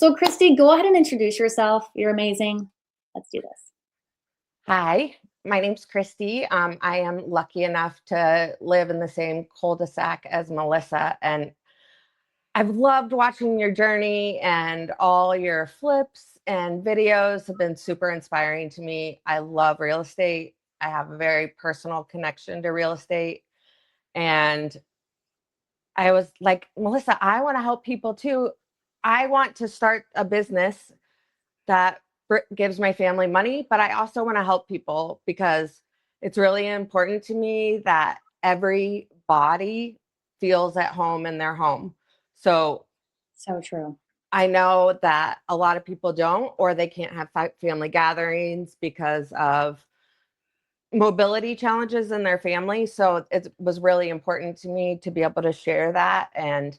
So Kristy, go ahead and introduce yourself. You're amazing. Let's do this. Hi, my name's Kristy. I am lucky enough to live in the same cul-de-sac as Melissa, and I've loved watching your journey, and all your flips and videos have been super inspiring to me. I love real estate. I have a very personal connection to real estate, and I was like, Melissa, I want to help people too. I want to start a business that gives my family money, but I also want to help people because it's really important to me that every body feels at home in their home. So So true. I know that a lot of people don't, or they can't have family gatherings because of mobility challenges in their family. So it was really important to me to be able to share that. And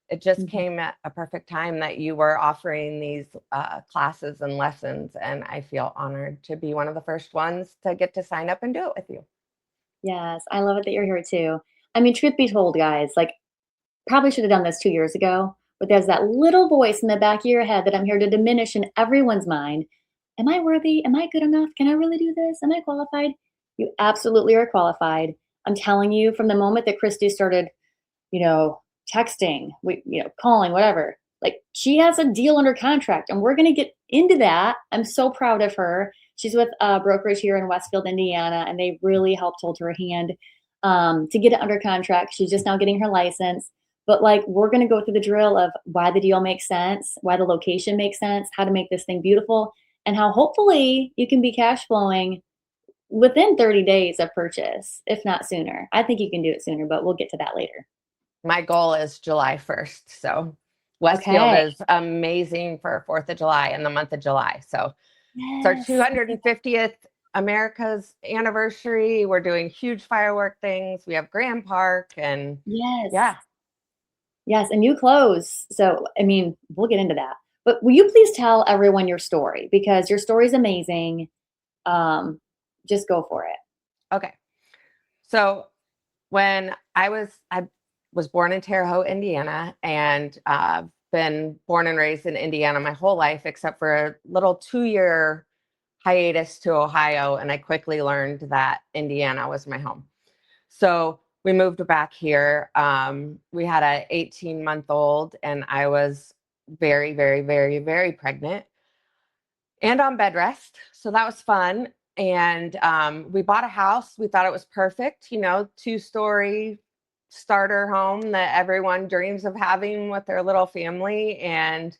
it just Mhm. came at a perfect time that you were offering these classes and lessons. And I feel honored to be one of the first ones to get to sign up and do it with you. Yes, I love it that you're here too. I mean, truth be told, guys, like probably should have done this 2 years ago, but there's that little voice in the back of your head that I'm here to diminish in everyone's mind. Am I worthy? Am I good enough? Can I really do this? Am I qualified? You absolutely are qualified. I'm telling you, from the moment that Kristy started, you know, texting, calling, whatever. Like she has a deal under contract, and we're going to get into that. I'm so proud of her. She's with a brokerage here in Westfield, Indiana, and they really helped hold her hand to get it under contract. She's just now getting her license. But like, we're going to go through the drill of why the deal makes sense, why the location makes sense, how to make this thing beautiful, and how hopefully you can be cash flowing within 30 days of purchase, if not sooner. I think you can do it sooner, but we'll get to that later. My goal is July 1st. So Westfield Okay. is amazing for 4th of July in the month of July. So it's our Yes. 250th America's anniversary. We're doing huge firework things. We have Grand Park and Yes. yeah. Yes. And new clothes. So, I mean, we'll get into that. But will you please tell everyone your story? Because your story is amazing. Um, just go for it. Okay. So when I was born in Terre Haute, Indiana, and been born and raised in Indiana my whole life, except for a little 2-year hiatus to Ohio. And I quickly learned that Indiana was my home. So we moved back here. We had an 18-month-old, and I was very, very, very, very pregnant and on bed rest. So that was fun. And we bought a house. We thought it was perfect, 2-story starter home that everyone dreams of having with their little family. And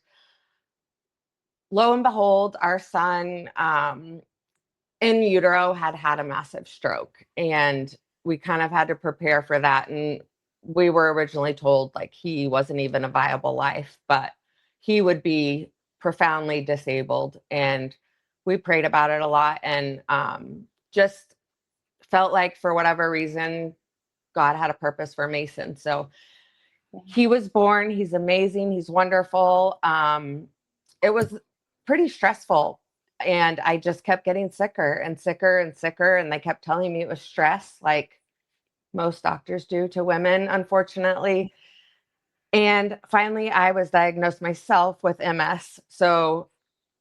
lo and behold, our son in utero had a massive stroke. And we kind of had to prepare for that. And we were originally told like he wasn't even a viable life, but he would be profoundly disabled. And we prayed about it a lot, and just felt like for whatever reason, God had a purpose for Mason. So Yeah. he was born. He's amazing. He's wonderful. It was pretty stressful. And I just kept getting sicker and sicker and sicker. And they kept telling me it was stress, like most doctors do to women, unfortunately. And finally, I was diagnosed myself with MS. So,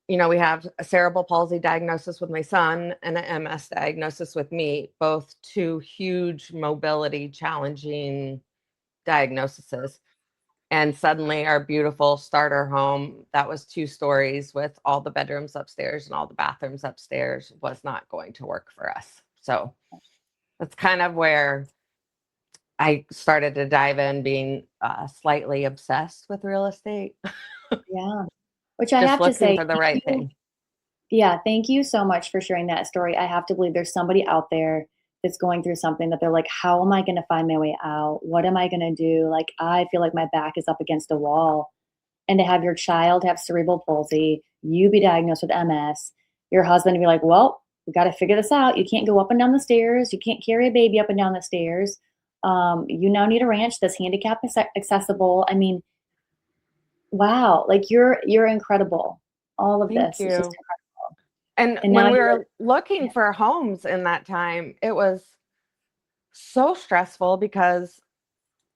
we have a cerebral palsy diagnosis with my son and an MS diagnosis with me, both two huge mobility challenging diagnoses. And suddenly, our beautiful starter home that was 2 stories with all the bedrooms upstairs and all the bathrooms upstairs was not going to work for us. So that's kind of where I started to dive in, being slightly obsessed with real estate, Yeah. Which I just have to looking say, for the right thing. yeah, thank you so much for sharing that story. I have to believe there's somebody out there that's going through something that they're like, how am I going to find my way out? What am I going to do? Like, I feel like my back is up against a wall. And to have your child have cerebral palsy, you be diagnosed with MS, your husband be like, well, we got to figure this out. You can't go up and down the stairs. You can't carry a baby up and down the stairs. You now need a ranch that's handicap accessible. I mean, wow, like you're incredible. All of Thank this is just you. incredible. And And now when we you're, were looking yeah, for homes in that time, it was so stressful because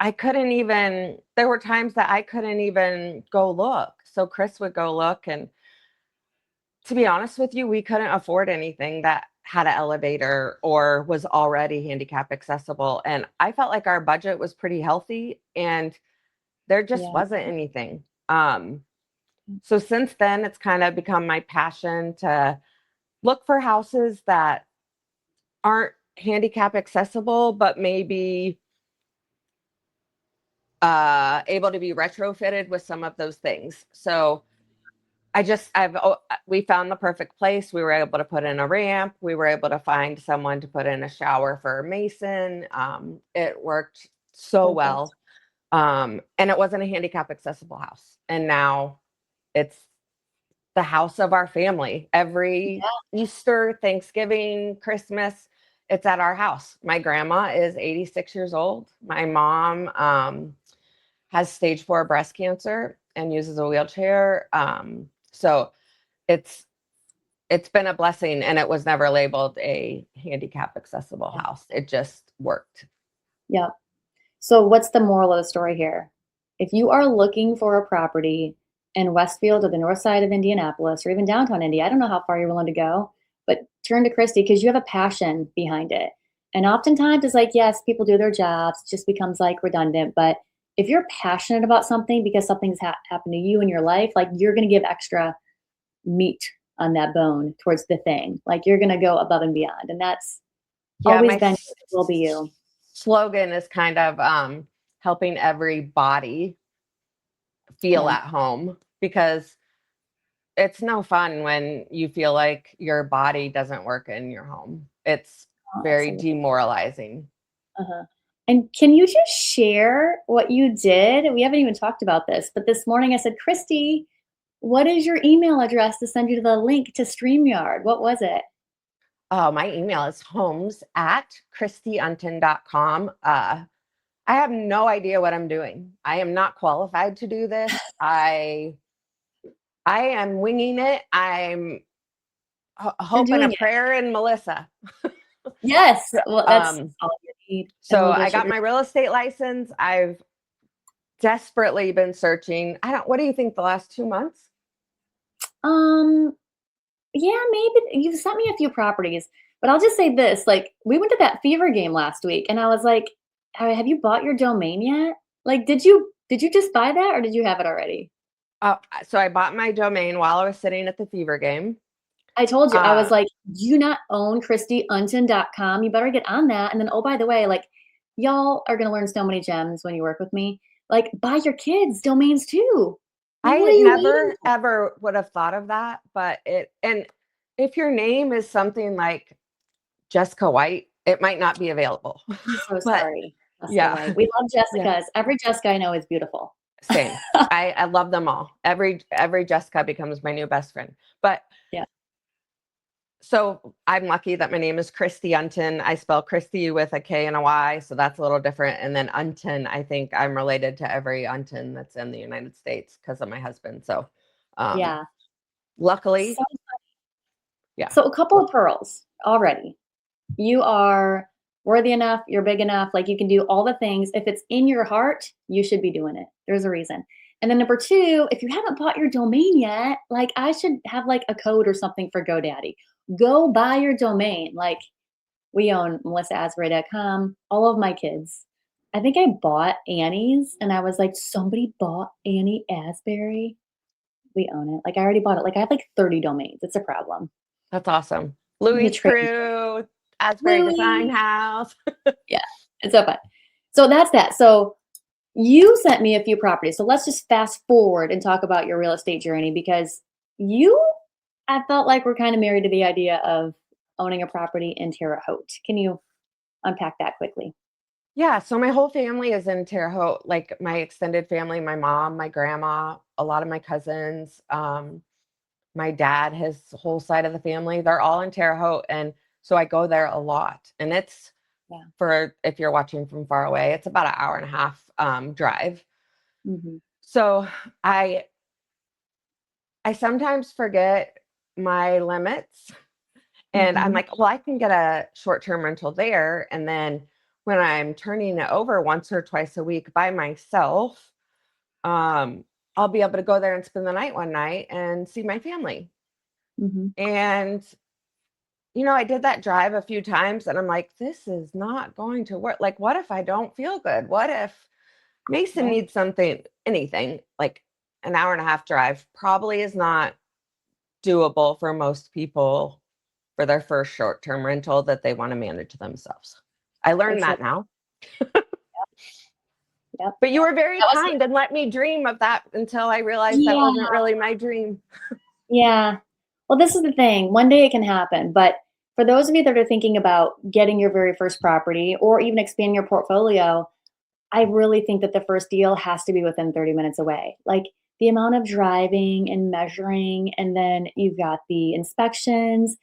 there were times that I couldn't even go look. So Chris would go look, and to be honest with you, we couldn't afford anything that had an elevator or was already handicap accessible. And I felt like our budget was pretty healthy and there just Yeah. wasn't anything. So since then, it's kind of become my passion to look for houses that aren't handicap accessible, but maybe able to be retrofitted with some of those things. So we found the perfect place. We were able to put in a ramp. We were able to find someone to put in a shower for a mason. It worked so Perfect. well. And it wasn't a handicap accessible house. And now it's the house of our family. Every Easter, Thanksgiving, Christmas, it's at our house. My grandma is 86 years old. My mom has stage 4 breast cancer and uses a wheelchair. So it's been a blessing, and it was never labeled a handicap accessible house. It just worked. Yep. So what's the moral of the story here? If you are looking for a property in Westfield or the north side of Indianapolis or even downtown Indy, I don't know how far you're willing to go, but turn to Kristy because you have a passion behind it. And oftentimes it's like, yes, people do their jobs, it just becomes like redundant. But if you're passionate about something because something's happened to you in your life, like you're going to give extra meat on that bone towards the thing. Like you're going to go above and beyond. And that's always been, will be you. Slogan is kind of helping everybody feel at home, because it's no fun when you feel like your body doesn't work in your home. It's very demoralizing. And can you just share what you did? We haven't even talked about this, but this morning I said, Kristy, what is your email address to send you to the link to StreamYard? What was it? Oh, my email is homes@KristyUnton.com. I have no idea what I'm doing. I am not qualified to do this. I am winging it. I'm hoping a prayer and Melissa. Yes. Well, that's all you need. So I got my real estate license. I've desperately been searching. What do you think, the last 2 months? Yeah, maybe you've sent me a few properties, but I'll just say this, like we went to that Fever game last week and I was like, have you bought your domain yet? Like, did you just buy that or did you have it already? So I bought my domain while I was sitting at the Fever game. I told you, I was like, do you not own KristyUnton.com? You better get on that. And then, oh, by the way, like y'all are going to learn so many gems when you work with me. Like buy your kids domains too. I never ever would have thought of that, but and if your name is something like Jessica White, it might not be available. I'm so sorry. Yeah. White. We love Jessicas. Yeah. Every Jessica I know is beautiful. Same. I love them all. Every Jessica becomes my new best friend. But yeah. So I'm lucky that my name is Kristy Unton. I spell Kristy with a K and a Y, so that's a little different. And then Unton, I think I'm related to every Unton that's in the United States because of my husband. So yeah. Luckily. So, yeah. So a couple of pearls already. You are worthy enough, you're big enough, like you can do all the things. If it's in your heart, you should be doing it. There's a reason. And then number 2, if you haven't bought your domain yet, like I should have like a code or something for GoDaddy. Go buy your domain. Like we own melissaasbury.com, all of my kids. I think I bought Annie's and I was like, somebody bought Annie Asbury. We own it. Like I already bought it. Like I have like 30 domains. It's a problem. That's awesome. Louis Crew, Asbury Design House. Yeah, it's so fun. So that's that. So you sent me a few properties. So let's just fast forward and talk about your real estate journey because I felt like we're kind of married to the idea of owning a property in Terre Haute. Can you unpack that quickly? Yeah. So my whole family is in Terre Haute, like my extended family, my mom, my grandma, a lot of my cousins, my dad, his whole side of the family, they're all in Terre Haute. And so I go there a lot. And it's if you're watching from far away, it's about an hour and a half drive. Mm-hmm. So I sometimes forget my limits and I'm like, well, I can get a short-term rental there. And then when I'm turning it over once or twice a week by myself, I'll I'll be able to go there and spend the night one night and see my family. Mm-hmm. And, I did that drive a few times and I'm like, this is not going to work. Like, what if I don't feel good? What if Mason Yeah, needs anything like an hour and a half drive probably is not doable for most people for their first short-term rental that they want to manage themselves. I for learned sure. that now. Yep. But you were very That was kind and let me dream of that until I realized that yeah, wasn't really my dream. yeah. Well, this is the thing. One day it can happen, but for those of you that are thinking about getting your very first property or even expanding your portfolio, I really think that the first deal has to be within 30 minutes away. Like the amount of driving and measuring, and then you've got the inspections,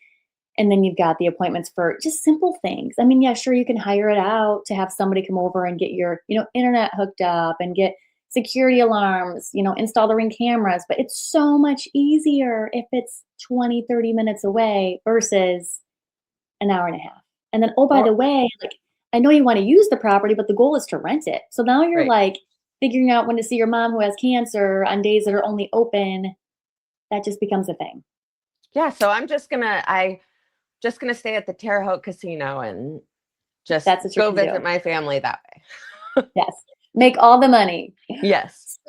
and then you've got the appointments for just simple things. I mean, yeah, sure, you can hire it out to have somebody come over and get your, internet hooked up and get security alarms, install the Ring cameras, but it's so much easier if it's 20, 30 minutes away versus an hour and a half. And then, oh, by the Or way, like I know you want to use the property, but the goal is to rent it. So now you're right. like figuring out when to see your mom who has cancer on days that are only open. That just becomes a thing. Yeah, so I just gonna stay at the Terre Haute Casino and just That's what you're go going to visit do. my family that way. Yes. Make all the money. Yes.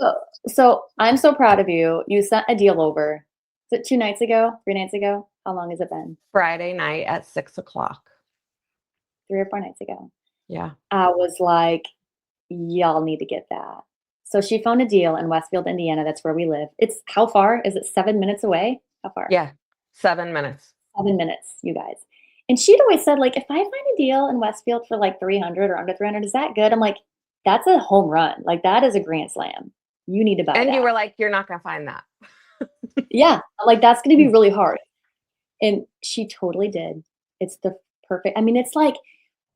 So I'm so proud of you. You sent a deal over. Is it 2 nights ago? 3 nights ago? How long has it been? Friday night at 6 o'clock. 3 or 4 nights ago. Yeah. I was like, y'all need to get that. So she found a deal in Westfield, Indiana. That's where we live. It's how far? Is it 7 minutes away? How far? Yeah. 7 minutes. 7 minutes, you guys. And she'd always said, like, if I find a deal in Westfield for like 300 or under 300, is that good? I'm like, that's a home run. Like, that is a grand slam. You need to buy And you that. were like, you're not gonna find that. Yeah. Like, that's going to be really hard. And she totally did. It's the perfect. I mean, it's like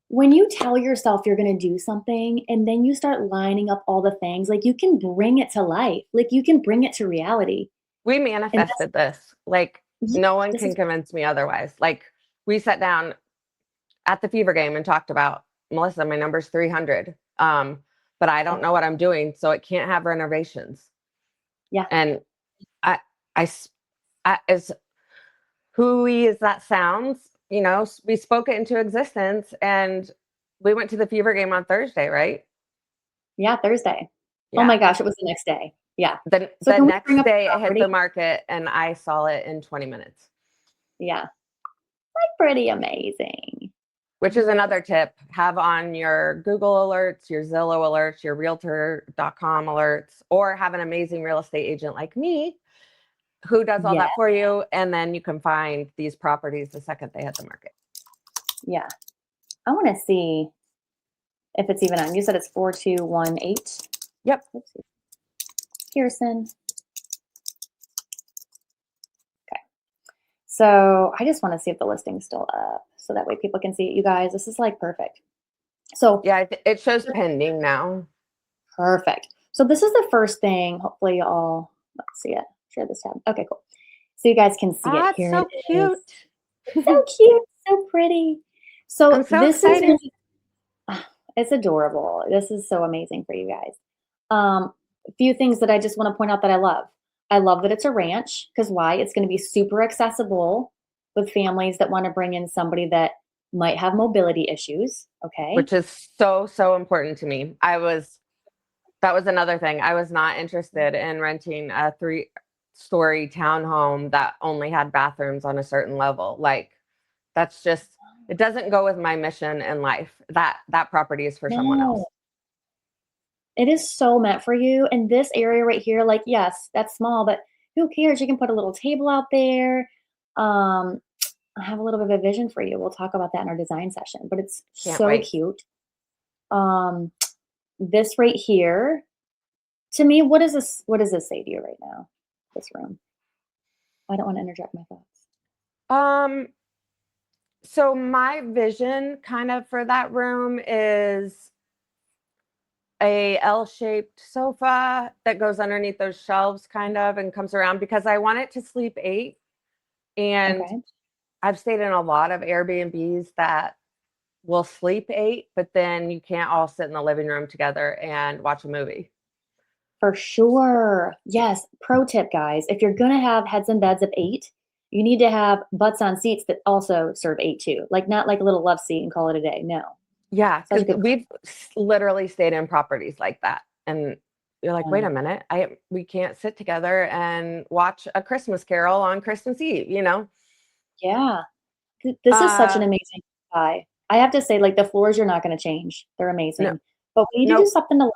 when you tell yourself you're going to do something and then you start lining up all the things, like you can bring it to life. Like you can bring it to reality. We And manifested this. Like, yeah, no one this can is convince me otherwise. Like, we sat down at the Fever game and talked about, Melissa, my number's 300. But I don't know what I'm doing, so it can't have renovations. yeah. And I, I, as hooey as that sounds, we spoke it into existence and we went to the Fever game on Thursday, right? Yeah, Thursday. Oh Yeah. my gosh, it was the next day. Yeah. Then So the can we bring next up the day it hit property? the market and I saw it in 20 minutes, Yeah. Like pretty amazing. which is another tip. Have on your Google alerts, your Zillow alerts, your realtor.com alerts, or have an amazing real estate agent like me who does all Yeah. that for you. And then you can find these properties the second they hit the market. Yeah. I want to see if it's even on. You said it's 4218. Yep. Oopsie. Pearson. Okay. So I just want to see if the listing's still up so that way people can see it. You guys, this is like perfect. So Yeah, it shows pending now. perfect. So this is the first thing. Hopefully y'all let's see it. Share this tab. Okay, cool. So you guys can see it. That's Here so it is. cute. So cute, so pretty. So I'm so this is excited. it's adorable. This is so amazing for you guys. A few things that I just want to point out that I love. I love that it's a ranch because why? It's going to be super accessible with families that want to bring in somebody that might have mobility issues. Okay. Which is so, so important to me. That was another thing. I was not interested in renting a 3-story townhome that only had bathrooms on a certain level. Like, that's just, it doesn't go with my mission in life. That property is for someone else. No, it is so meant for you. And this area right here, like, yes, that's small, but who cares? You can put a little table out there. Um, I have a little bit of a vision for you. We'll talk about that in our design session, but it's Can't so wait. cute. Um, this right here, to me, what does this say to you right now? This room. I don't want to interject my thoughts. Um, so my vision kind of for that room is a L-shaped sofa that goes underneath those shelves kind of and comes around because I want it to sleep 8. And Okay. I've stayed in a lot of Airbnbs that will sleep 8, but then you can't all sit in the living room together and watch a movie. For sure. Yes. Pro tip, guys. If you're gonna have heads and beds of 8, you need to have butts on seats that also serve 8 too. Like not like a little love seat and call it a day. No. Yeah, Such a because good we've literally stayed in properties like that, and you're like, "Wait point. a minute, I we can't sit together and watch A Christmas Carol on Christmas Eve," you know? Yeah. This is such an Uh, amazing buy. I have to say, like, the floors are not gonna change. They're no, amazing. But we need to do nope, something to, like,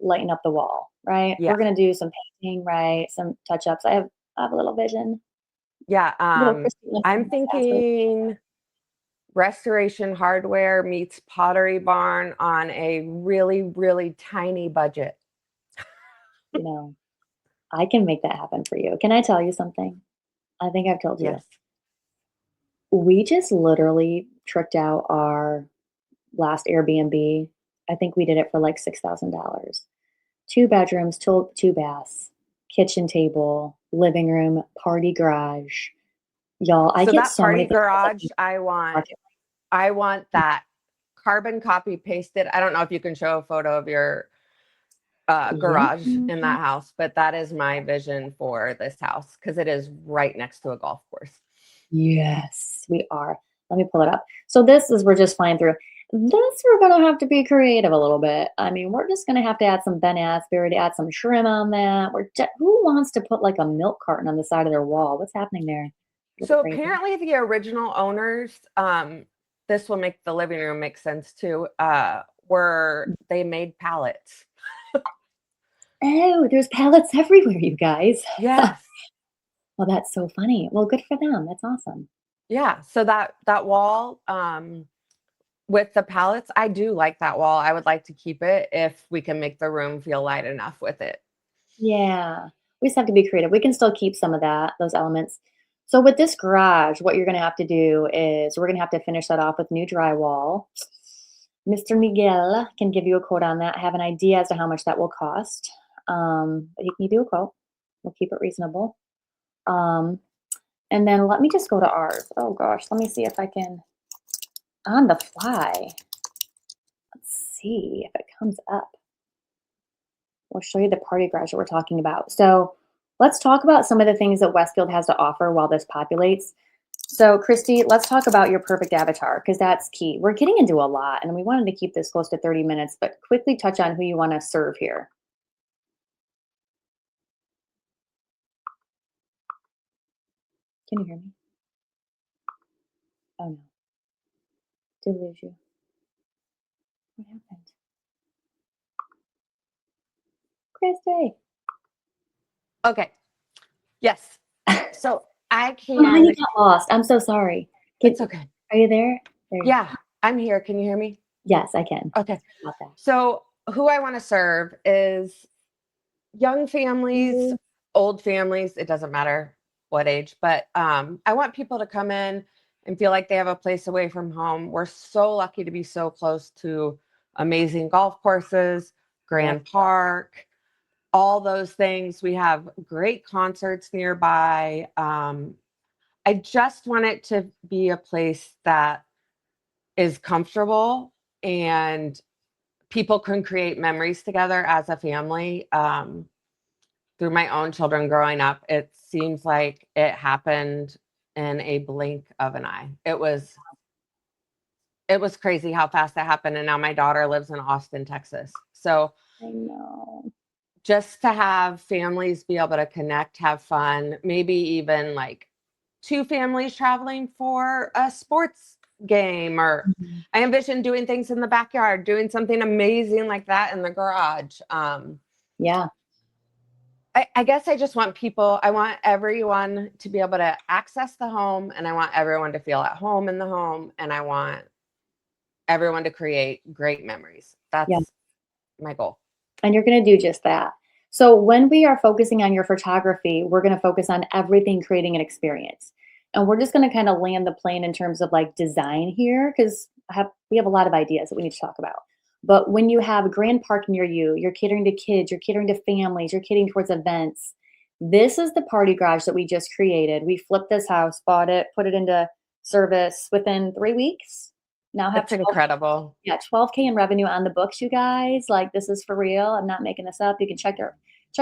lighten up the wall, right? yeah, We're gonna do some painting, right? Some touch-ups. I have a little vision. yeah, Little Kristy I'm Unton, Asbury. thinking Restoration Hardware meets Pottery Barn on a really, really tiny budget. You know, I can make that happen for you. Can I tell you something? I think I've told you. Yes. We just literally tricked out our last Airbnb. I think we did it for, like, $6,000. 2 bedrooms, two baths, kitchen table, living room, party garage. Y'all, I So get that so many party things I was garage, like, market. I want that carbon copy pasted. I don't know if you can show a photo of your Yeah. garage in that house, but that is my vision for this house because it is right next to a golf course. Yes, we are. Let me pull it up. So this is we're just flying through. This we're gonna have to be creative a little bit. I mean, we're just gonna have to add some Ben Asbury to add some trim on that. Who wants to put like a milk carton on the side of their wall? What's happening there? A little So crazy. apparently, the original owners, this will make the living room make sense too. Were they made pallets? Oh, there's pallets everywhere, you guys. Yes. Well, that's so funny. Well, good for them. That's awesome. Yeah. So that wall, with the pallets, I do like that wall. I would like to keep it if we can make the room feel light enough with it. Yeah. We just have to be creative. We can still keep some of those elements. So with this garage, what you're gonna have to do is we're gonna have to finish that off with new drywall. Mr. Miguel can give you a quote on that. I have an idea as to how much that will cost. But he can give you a quote. We'll keep it reasonable. Um, and then let me just go to ours. Oh gosh, let me see if I can on the fly. Let's see if it comes up. We'll show you the party garage that we're talking about. So let's talk about some of the things that Westfield has to offer while this populates. So Kristy, let's talk about your perfect avatar because that's key. We're getting into a lot and we wanted to keep this close to 30 minutes, but quickly touch on who you want to serve here. Can you hear me? Oh no. Did we lose you? What happened? Kristy. Okay. Yes. So I Oh, honey can. got lost. I'm so sorry. It's okay. Are you there? There you Yeah, I'm here. Can you hear me? Yes, I can. Okay. About that. So who I want to serve is young families, Mm, old families. It doesn't matter what age, but I want people to come in and feel like they have a place away from home. We're so lucky to be so close to amazing golf courses, yep. Grand Park, all those things. We have great concerts nearby. I just want it to be a place that is comfortable and people can create memories together as a family. Through my own children growing up, it seems like it happened in a blink of an eye. It was crazy how fast that happened. And now my daughter lives in Austin, Texas. So I know. just to have families be able to connect, have fun, maybe even like two families traveling for a sports game, or Mhm. I envision doing things in the backyard, doing something amazing like that in the garage. Yeah. I guess I want everyone to be able to access the home, and I want everyone to feel at home in the home, and I want everyone to create great memories. Yeah. That's my goal. And you're going to do just that. So when we are focusing on your photography, we're going to focus on everything creating an experience. And we're just going to kind of land the plane in terms of like design here because we have a lot of ideas that we need to talk about. But when you have a grand park near you, you're catering to kids, you're catering to families, you're catering towards events. This is the party garage that we just created. We flipped this house, bought it, put it into service within 3 weeks. Now have That's 12, incredible. yeah, 12K in revenue on the books, you guys. Like this is for real. I'm not making this up. You can check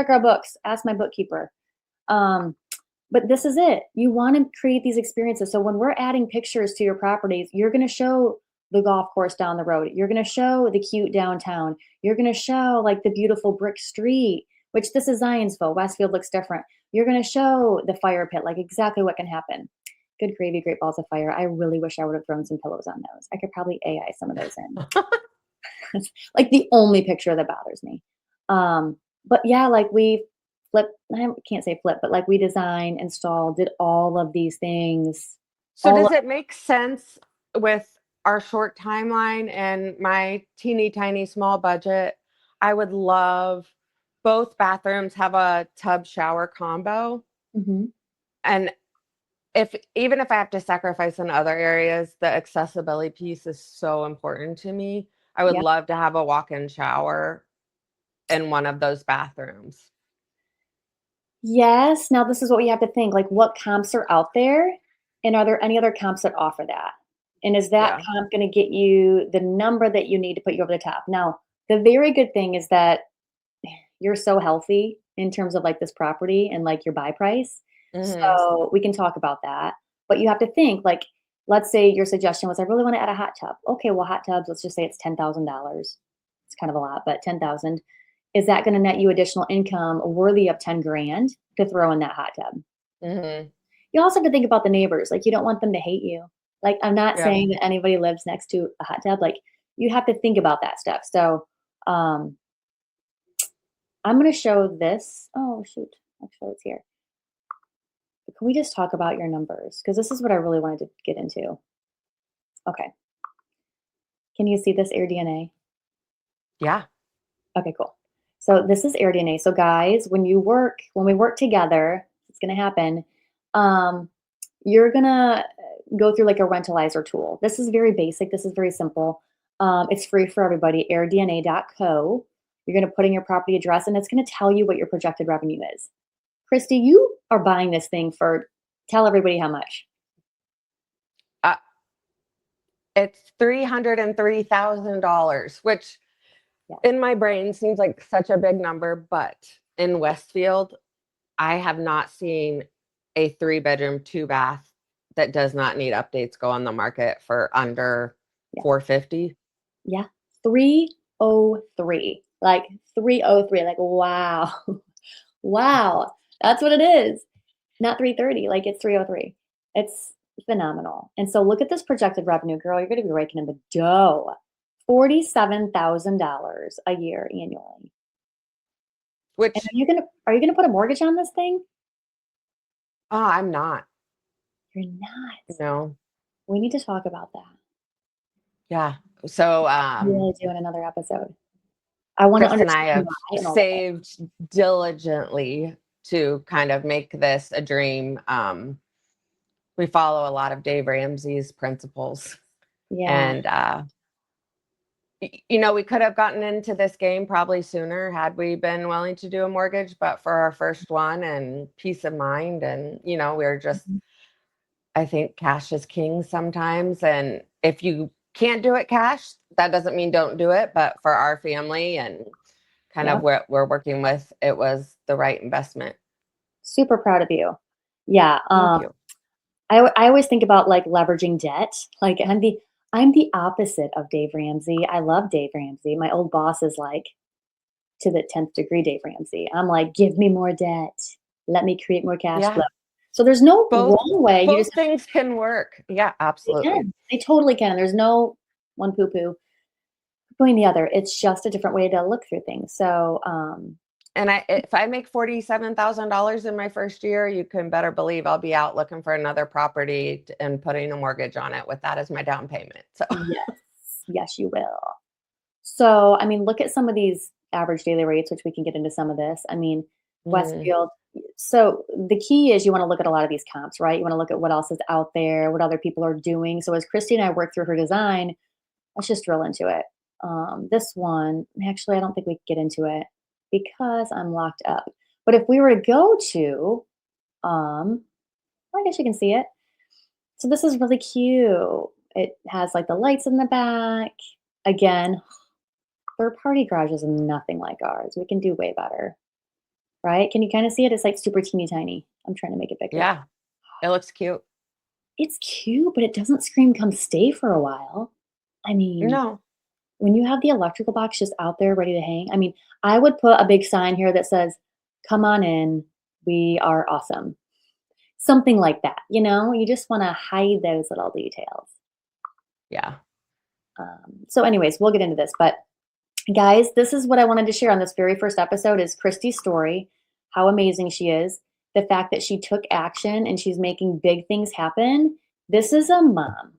our books. Ask my bookkeeper. Um, but this is it. You want to create these experiences. So when we're adding pictures to your properties, you're going to show the golf course down the road. You're going to show the cute downtown. You're going to show like the beautiful brick street, which this is Zionsville. Westfield looks different. You're going to show the fire pit, like exactly what can happen. Good gravy, great balls of fire. I really wish I would have thrown some pillows on those. I could probably AI some of those in. It's like the only picture that bothers me. But yeah, like we flip, I can't say flip, but like we designed, installed, did all of these things. So All does it make sense with our short timeline and my teeny tiny small budget? I would love both bathrooms have a tub shower combo. Mhm. And if even if I have to sacrifice in other areas, the accessibility piece is so important to me. I would Yeah. love to have a walk-in shower in one of those bathrooms. Yes. Now this is what we have to think, like what comps are out there and are there any other comps that offer that? And is that Yeah. comp going to get you the number that you need to put you over the top? Now, the very good thing is that you're so healthy in terms of like this property and like your buy price. Hmm. So we can talk about that. But you have to think like, let's say your suggestion was, I really want to add a hot tub. Okay, well, hot tubs, let's just say it's $10,000. It's kind of a lot, but 10,000. Is that going to net you additional income worthy of 10 grand to throw in that hot tub? Hmm. You also have to think about the neighbors. Like, you don't want them to hate you. Like, I'm not Yeah. saying that anybody lives next to a hot tub. Like, you have to think about that stuff. So, um, I'm going to show this. Oh, shoot. Actually, it's here. Can we just talk about your numbers? Because this is what I really wanted to get into. Okay. Can you see this AirDNA? Yeah. Okay, cool. So this is AirDNA. So guys, when we work together, it's gonna happen. Um, you're gonna go through like a rentalizer tool. This is very basic. This is very simple. It's free for everybody. AirDNA.co. You're gonna put in your property address, and it's gonna tell you what your projected revenue is. Kristy, you are buying this thing for. Tell everybody how much. Uh, it's $303,000, which Yeah. in my brain seems like such a big number, but in Westfield, I have not seen a 3-bedroom, 2-bath that does not need updates go on the market for under Yeah. 450. Yeah. 303. Like 303. Like, wow. Wow. That's what it is. Not 330. Like it's 303. It's phenomenal. And so look at this projected revenue, girl. You're going to be raking in the dough. $47,000 a year annually. And Which are you gonna put a mortgage on this thing? I'm not. You're not. No. We need to talk about that. Yeah. So Really do in another episode. I want to Chris and I understand have why and all of it. saved diligently to kind of make this a dream. We follow a lot of Dave Ramsey's principles. Yeah. And we could have gotten into this game probably sooner had we been willing to do a mortgage, but for our first one and peace of mind, and we're just, Mhm. I think cash is king sometimes. And if you can't do it cash, that doesn't mean don't do it. But for our family and kind of Yep. what we're working with, it was the right investment. Super proud of you. Yeah. Thank you. I always think about like leveraging debt. Like I'm the opposite of Dave Ramsey. I love Dave Ramsey. My old boss is like to the 10th degree Dave Ramsey. I'm like, give me more debt. Let me create more cash flow. Yeah. So there's no Both wrong way. You just both things can work. Yeah, they absolutely. can. They totally can. There's no one poo poo pooing the other. It's just a different way to look through things. So And if I make $47,000 in my first year, you can better believe I'll be out looking for another property and putting a mortgage on it with that as my down payment. So yes, yes, you will. So, I mean, look at some of these average daily rates, which we can get into some of this. I mean, mm, Westfield. So the key is you want to look at a lot of these comps, right? You want to look at what else is out there, what other people are doing. So as Kristy and I work through her design, let's just drill into it. This one, actually, I don't think we can get into it because I'm locked up. But if we were to go to, I guess you can see it. So this is really cute. It has like the lights in the back. Again, third party garages are nothing like ours. We can do way better, right? Can you kind of see it? It's like super teeny tiny. I'm trying to make it bigger. Yeah, it looks cute. It's cute, but it doesn't scream come stay for a while. I mean, No. when you have the electrical box just out there ready to hang, I mean, I would put a big sign here that says, "Come on in. We are awesome." Something like that, you know? You just wanna hide those little details. Yeah. So anyways, we'll get into this, but guys, this is what I wanted to share on this very first episode is Kristy's story, how amazing she is, the fact that she took action and she's making big things happen. This is a mom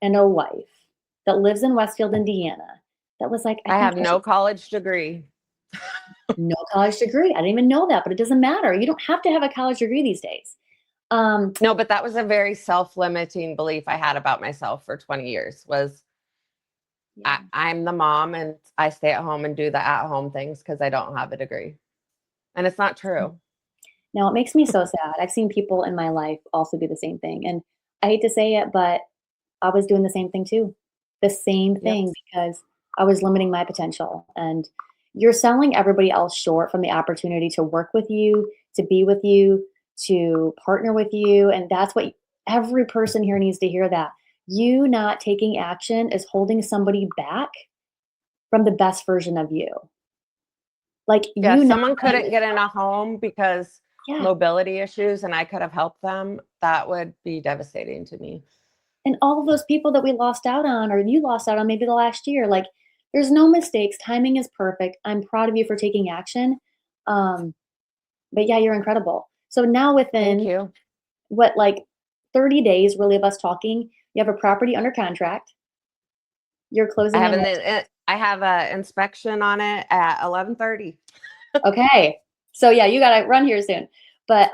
and a wife that lives in Westfield, Indiana, that was like, "I I think have I should." no college degree. No college degree. I didn't even know that, but it doesn't matter. You don't have to have a college degree these days. Um, No, but that was a very self-limiting belief I had about myself for 20 years was yeah. I'm the mom and I stay at home and do the at-home things because I don't have a degree. And it's not true. Now it makes me so sad. I've seen people in my life also do the same thing, and I hate to say it, but I was doing the same thing too. The same Yep. thing because I was limiting my potential, and you're selling everybody else short from the opportunity to work with you, to be with you, to partner with you, and that's what every person here needs to hear that. You not taking action is holding somebody back from the best version of you. Like, Yeah, you not someone being couldn't get in a home because yeah. mobility issues and I could have helped them. That would be devastating to me. And all of those people that we lost out on, or you lost out on maybe the last year, like, there's no mistakes. Timing is perfect. I'm proud of you for taking action. Um, but yeah, you're incredible. So now Thank within you. what, like 30 days really of us talking, you have a property under contract. You're I closing have in. I have a inspection on it at 11:30. Okay. So yeah, you got to run here soon. But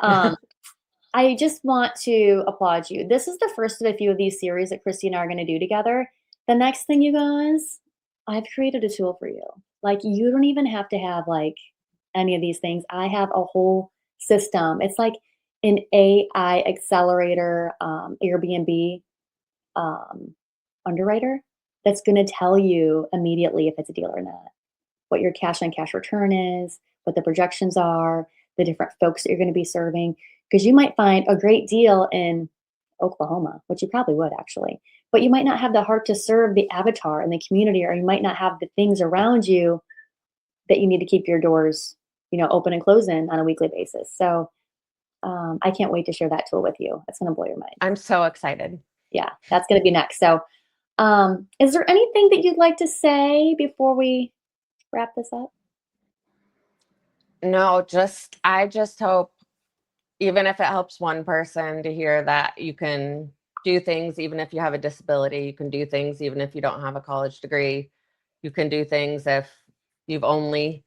I just want to applaud you. This is the first of a few of these series that Kristy and I are going to do together. The next thing, you guys, I've created a tool for you. Like, you don't even have to have like any of these things. I have a whole system. It's like an AI accelerator, Airbnb um, underwriter that's going to tell you immediately if it's a deal or not, what your cash on cash return is, what the projections are, the different folks that you're going to be serving. Because you might find a great deal in Oklahoma, which you probably would actually, but you might not have the heart to serve the avatar and the community, or you might not have the things around you that you need to keep your doors, open and closing on a weekly basis. So I can't wait to share that tool with you. It's going to blow your mind. I'm so excited. Yeah, that's going to be next. So is there anything that you'd like to say before we wrap this up? No, I just hope even if it helps one person to hear that you can do things even if you have a disability, you can do things even if you don't have a college degree. You can do things if you've only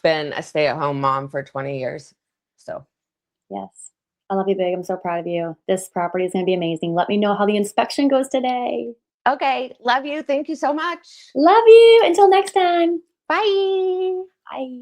been a stay-at-home mom for 20 years. So, Yes. I love you big. I'm so proud of you. This property is going to be amazing. Let me know how the inspection goes today. okay, love you. Thank you so much. Love you. Until next time. Bye. Bye.